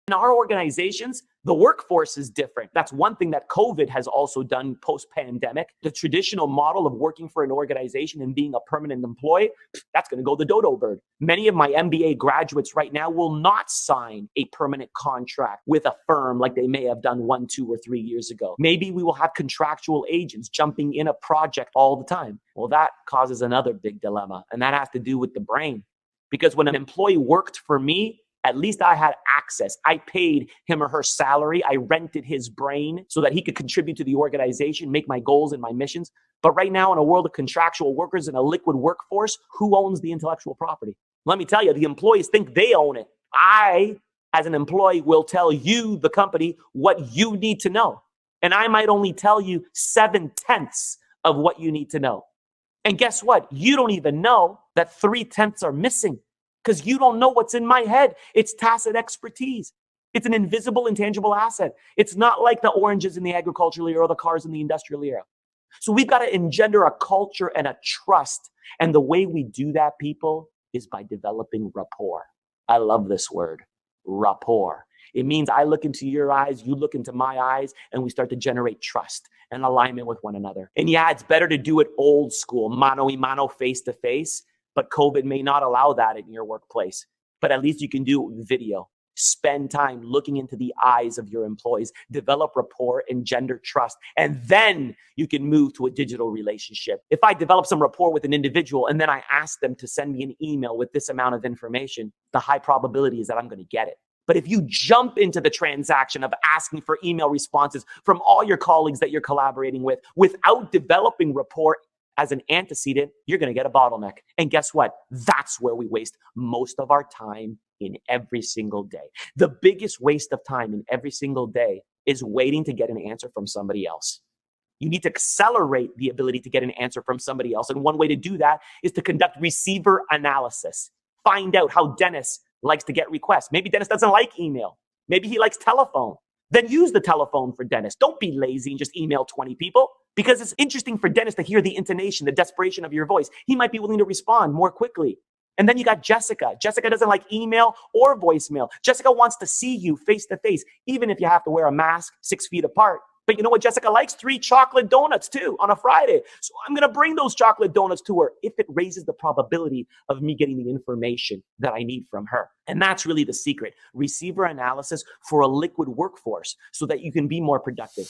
In our organizations, the workforce is different. That's one thing that COVID has also done post-pandemic. The traditional model of working for an organization and being a permanent employee, that's going to go the dodo bird. Many of my MBA graduates right now will not sign a permanent contract with a firm like they may have done 1, 2, or 3 years ago. Maybe we will have contractual agents jumping in a project all the time. Well, that causes another big dilemma, and that has to do with the brain. Because when an employee worked for me, at least I had access. I paid him or her salary. I rented his brain so that he could contribute to the organization, make my goals and my missions. But right now, in a world of contractual workers and a liquid workforce, who owns the intellectual property? Let me tell you, the employees think they own it. I, as an employee, will tell you, the company, what you need to know. And I might only tell you 7/10 of what you need to know. And guess what? You don't even know that 3/10 are missing. Because you don't know what's in my head. It's tacit expertise. It's an invisible, intangible asset. It's not like the oranges in the agricultural era or the cars in the industrial era. So we've got to engender a culture and a trust. And the way we do that, people, is by developing rapport. I love this word, rapport. It means I look into your eyes, you look into my eyes, and we start to generate trust and alignment with one another. And yeah, it's better to do it old school, mano a mano, face to face. But COVID may not allow that in your workplace. But at least you can do it with video. Spend time looking into the eyes of your employees, develop rapport, engender trust, and then you can move to a digital relationship. If I develop some rapport with an individual and then I ask them to send me an email with this amount of information, the high probability is that I'm going to get it. But if you jump into the transaction of asking for email responses from all your colleagues that you're collaborating with without developing rapport as an antecedent, you're going to get a bottleneck. And guess what? That's where we waste most of our time in every single day. The biggest waste of time in every single day is waiting to get an answer from somebody else. You need to accelerate the ability to get an answer from somebody else. And one way to do that is to conduct receiver analysis. Find out how Dennis likes to get requests. Maybe Dennis doesn't like email. Maybe he likes telephone. Then use the telephone for Dennis. Don't be lazy and just email 20 people. Because it's interesting for Dennis to hear the intonation, the desperation of your voice. He might be willing to respond more quickly. And then you got Jessica. Jessica doesn't like email or voicemail. Jessica wants to see you face to face, even if you have to wear a mask 6 feet apart. But you know what Jessica likes? 3 chocolate donuts too on a Friday. So I'm going to bring those chocolate donuts to her if it raises the probability of me getting the information that I need from her. And that's really the secret. Receiver analysis for a liquid workforce so that you can be more productive.